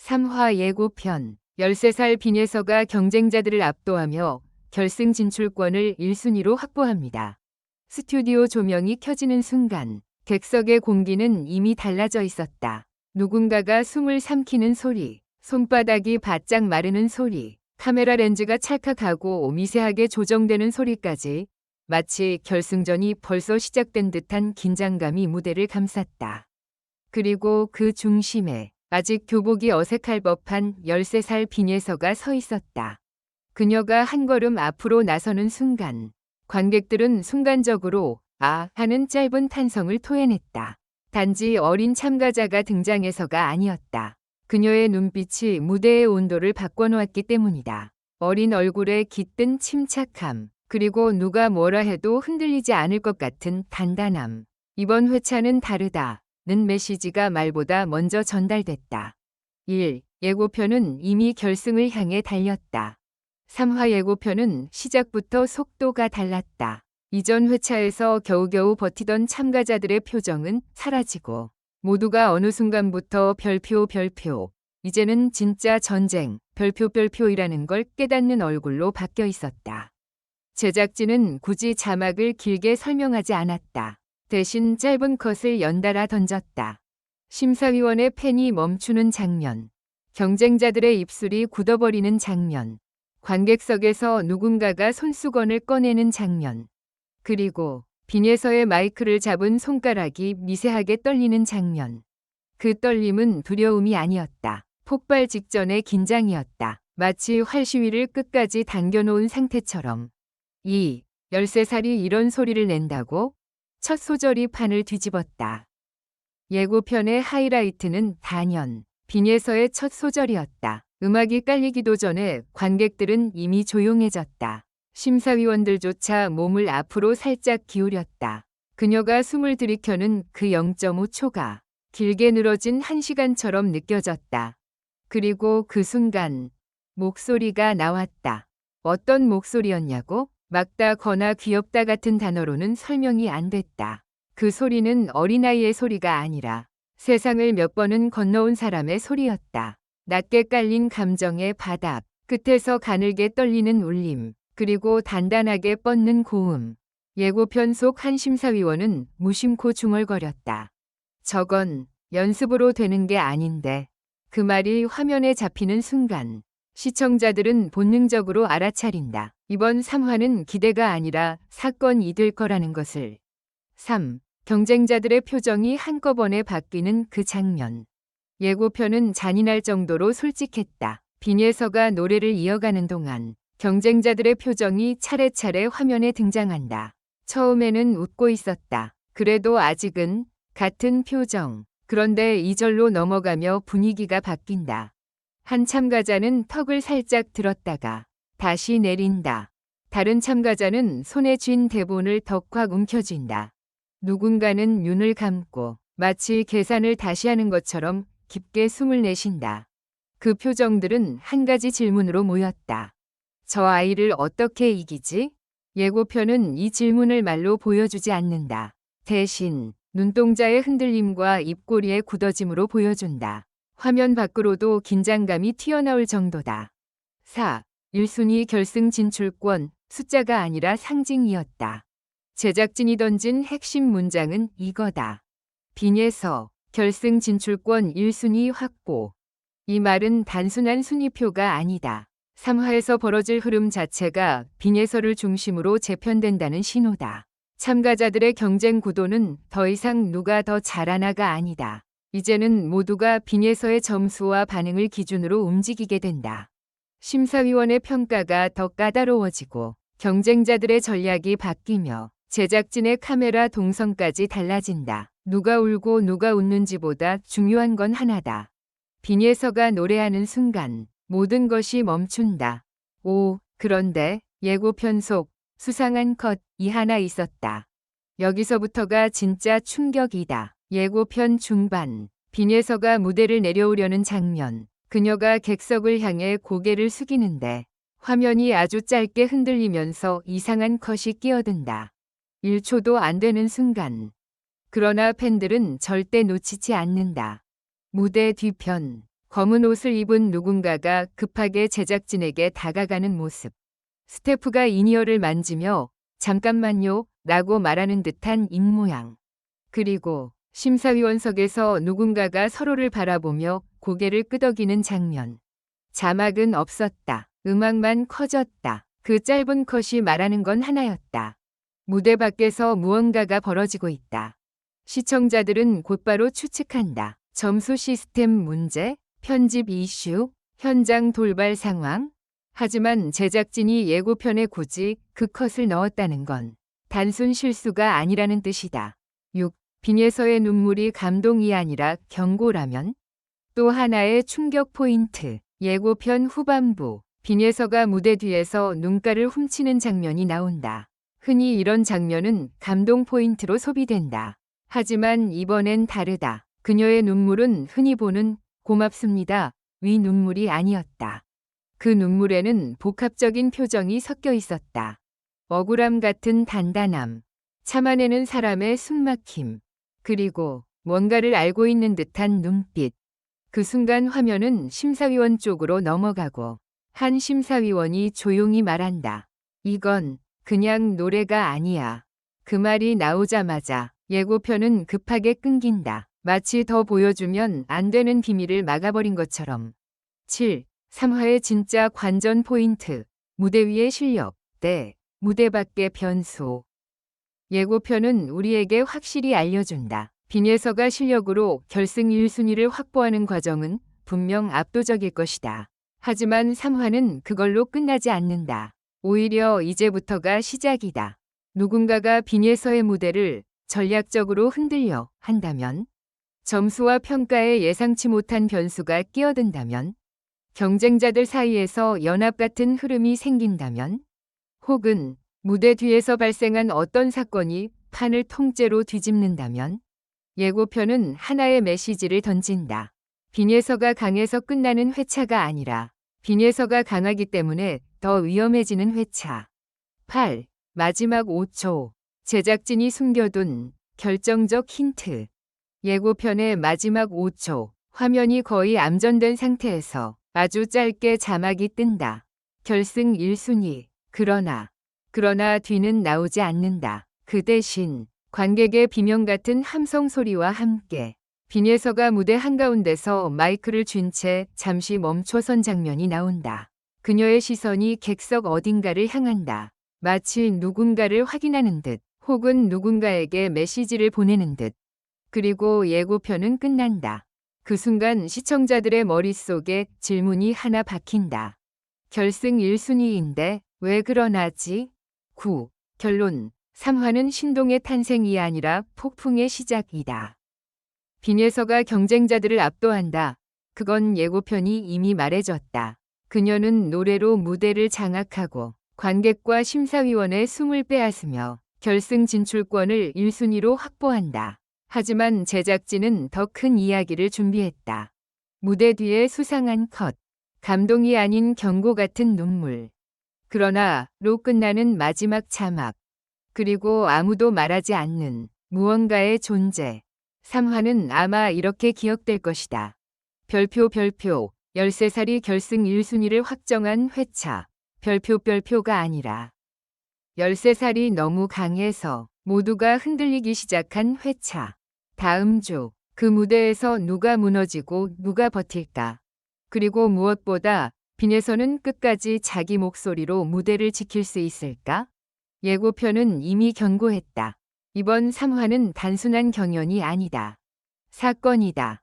3화 예고편. 13살 빈예서가 경쟁자들을 압도하며 결승 진출권을 1순위로 확보합니다. 스튜디오 조명이 켜지는 순간 객석의 공기는 이미 달라져 있었다. 누군가가 숨을 삼키는 소리, 손바닥이 바짝 마르는 소리, 카메라 렌즈가 찰칵하고 미세하게 조정되는 소리까지 마치 결승전이 벌써 시작된 듯한 긴장감이 무대를 감쌌다. 그리고 그 중심에 아직 교복이 어색할 법한 13살 빈예서가 서 있었다. 그녀가 한 걸음 앞으로 나서는 순간 관객들은 순간적으로 아 하는 짧은 탄성을 토해냈다. 단지 어린 참가자가 등장해서가 아니었다. 그녀의 눈빛이 무대의 온도를 바꿔놓았기 때문이다. 어린 얼굴에 깃든 침착함, 그리고 누가 뭐라 해도 흔들리지 않을 것 같은 단단함. 이번 회차는 다르다. 는 메시지가 말보다 먼저 전달됐다. 1. 예고편은 이미 결승을 향해 달렸다. 3화 예고편은 시작부터 속도가 달랐다. 이전 회차에서 겨우겨우 버티던 참가자들의 표정은 사라지고 모두가 어느 순간부터 별표, 이제는 진짜 전쟁, 별표이라는 걸 깨닫는 얼굴로 바뀌어 있었다. 제작진은 굳이 자막을 길게 설명하지 않았다. 대신 짧은 컷을 연달아 던졌다. 심사위원의 펜이 멈추는 장면, 경쟁자들의 입술이 굳어버리는 장면, 관객석에서 누군가가 손수건을 꺼내는 장면, 그리고 빈예서의 마이크를 잡은 손가락이 미세하게 떨리는 장면. 그 떨림은 두려움이 아니었다. 폭발 직전의 긴장이었다. 마치 활시위를 끝까지 당겨놓은 상태처럼. 2. 13살이 이런 소리를 낸다고? 첫 소절이 판을 뒤집었다. 예고편의 하이라이트는 단연 빈예서의 첫 소절이었다. 음악이 깔리기도 전에 관객들은 이미 조용해졌다. 심사위원들조차 몸을 앞으로 살짝 기울였다. 그녀가 숨을 들이켜는 그 0.5초가 길게 늘어진 1시간처럼 느껴졌다. 그리고 그 순간 목소리가 나왔다. 어떤 목소리였냐고? 막다거나 귀엽다 같은 단어로는 설명이 안 됐다. 그 소리는 어린아이의 소리가 아니라 세상을 몇 번은 건너온 사람의 소리였다. 낮게 깔린 감정의 바닥, 끝에서 가늘게 떨리는 울림, 그리고 단단하게 뻗는 고음. 예고편 속 한 심사위원은 무심코 중얼거렸다. 저건 연습으로 되는 게 아닌데. 그 말이 화면에 잡히는 순간 시청자들은 본능적으로 알아차린다. 이번 3화는 기대가 아니라 사건이 될 거라는 것을. 3. 경쟁자들의 표정이 한꺼번에 바뀌는 그 장면. 예고편은 잔인할 정도로 솔직했다. 빈예서가 노래를 이어가는 동안 경쟁자들의 표정이 차례차례 화면에 등장한다. 처음에는 웃고 있었다. 그래도 아직은 같은 표정. 그런데 2절로 넘어가며 분위기가 바뀐다. 한 참가자는 턱을 살짝 들었다가 다시 내린다. 다른 참가자는 손에 쥔 대본을 덕확 움켜쥔다. 누군가는 눈을 감고 마치 계산을 다시 하는 것처럼 깊게 숨을 내쉰다. 그 표정들은 한 가지 질문으로 모였다. 저 아이를 어떻게 이기지? 예고편은 이 질문을 말로 보여주지 않는다. 대신 눈동자의 흔들림과 입꼬리의 굳어짐으로 보여준다. 화면 밖으로도 긴장감이 튀어나올 정도다. 4. 1순위 결승 진출권, 숫자가 아니라 상징이었다. 제작진이 던진 핵심 문장은 이거다. 빈예서, 결승 진출권 1순위 확보. 이 말은 단순한 순위표가 아니다. 3화에서 벌어질 흐름 자체가 빈예서를 중심으로 재편된다는 신호다. 참가자들의 경쟁 구도는 더 이상 누가 더 잘하나가 아니다. 이제는 모두가 빈예서의 점수와 반응을 기준으로 움직이게 된다. 심사위원의 평가가 더 까다로워지고 경쟁자들의 전략이 바뀌며 제작진의 카메라 동선까지 달라진다. 누가 울고 누가 웃는지보다 중요한 건 하나다. 빈예서가 노래하는 순간 모든 것이 멈춘다. 오, 그런데 예고편 속 수상한 컷이 하나 있었다. 여기서부터가 진짜 충격이다. 예고편 중반, 빈예서가 무대를 내려오려는 장면. 그녀가 객석을 향해 고개를 숙이는데 화면이 아주 짧게 흔들리면서 이상한 컷이 끼어든다. 1초도 안 되는 순간. 그러나 팬들은 절대 놓치지 않는다. 무대 뒤편, 검은 옷을 입은 누군가가 급하게 제작진에게 다가가는 모습. 스태프가 이니어를 만지며 잠깐만요 라고 말하는 듯한 입모양. 그리고 심사위원석에서 누군가가 서로를 바라보며 고개를 끄덕이는 장면. 자막은 없었다. 음악만 커졌다. 그 짧은 컷이 말하는 건 하나였다. 무대 밖에서 무언가가 벌어지고 있다. 시청자들은 곧바로 추측한다. 점수 시스템 문제, 편집 이슈, 현장 돌발 상황. 하지만 제작진이 예고편에 굳이 그 컷을 넣었다는 건 단순 실수가 아니라는 뜻이다. 6. 빈에서의 눈물이 감동이 아니라 경고라면? 또 하나의 충격 포인트. 예고편 후반부. 빈에서가 무대 뒤에서 눈가를 훔치는 장면이 나온다. 흔히 이런 장면은 감동 포인트로 소비된다. 하지만 이번엔 다르다. 그녀의 눈물은 흔히 보는 고맙습니다 위 눈물이 아니었다. 그 눈물에는 복합적인 표정이 섞여 있었다. 억울함 같은 단단함, 참아내는 사람의 숨막힘, 그리고 뭔가를 알고 있는 듯한 눈빛. 그 순간 화면은 심사위원 쪽으로 넘어가고 한 심사위원이 조용히 말한다. 이건 그냥 노래가 아니야. 그 말이 나오자마자 예고편은 급하게 끊긴다. 마치 더 보여주면 안 되는 비밀을 막아버린 것처럼. 7. 3화의 진짜 관전 포인트. 무대 위의 실력 대 무대 밖의 변수. 예고편은 우리에게 확실히 알려준다. 빈에서가 실력으로 결승 1순위를 확보하는 과정은 분명 압도적일 것이다. 하지만 3화는 그걸로 끝나지 않는다. 오히려 이제부터가 시작이다. 누군가가 빈에서의 무대를 전략적으로 흔들려 한다면, 점수와 평가에 예상치 못한 변수가 끼어든다면, 경쟁자들 사이에서 연합 같은 흐름이 생긴다면, 혹은 무대 뒤에서 발생한 어떤 사건이 판을 통째로 뒤집는다면, 예고편은 하나의 메시지를 던진다. 빈에서가 강해서 끝나는 회차가 아니라 빈에서가 강하기 때문에 더 위험해지는 회차. 8. 마지막 5초. 제작진이 숨겨둔 결정적 힌트. 예고편의 마지막 5초. 화면이 거의 암전된 상태에서 아주 짧게 자막이 뜬다. 결승 1순위. 그러나 뒤는 나오지 않는다. 그 대신 관객의 비명 같은 함성 소리와 함께 빈에서가 무대 한가운데서 마이크를 쥔 채 잠시 멈춰선 장면이 나온다. 그녀의 시선이 객석 어딘가를 향한다. 마치 누군가를 확인하는 듯, 혹은 누군가에게 메시지를 보내는 듯. 그리고 예고편은 끝난다. 그 순간 시청자들의 머릿속에 질문이 하나 박힌다. 결승 1순위인데 왜 그러나지? 9. 결론. 3화는 신동의 탄생이 아니라 폭풍의 시작이다. 빈에서가 경쟁자들을 압도한다. 그건 예고편이 이미 말해줬다. 그녀는 노래로 무대를 장악하고 관객과 심사위원의 숨을 빼앗으며 결승 진출권을 1순위로 확보한다. 하지만 제작진은 더 큰 이야기를 준비했다. 무대 뒤의 수상한 컷, 감동이 아닌 경고 같은 눈물. 그러나로 끝나는 마지막 자막. 그리고 아무도 말하지 않는 무언가의 존재. 3화는 아마 이렇게 기억될 것이다. 별표 13살이 결승 1순위를 확정한 회차. 별표가 아니라 13살이 너무 강해서 모두가 흔들리기 시작한 회차. 다음 주 그 무대에서 누가 무너지고 누가 버틸까. 그리고 무엇보다 빈에서는 끝까지 자기 목소리로 무대를 지킬 수 있을까? 예고편은 이미 경고했다. 이번 3화는 단순한 경연이 아니다. 사건이다.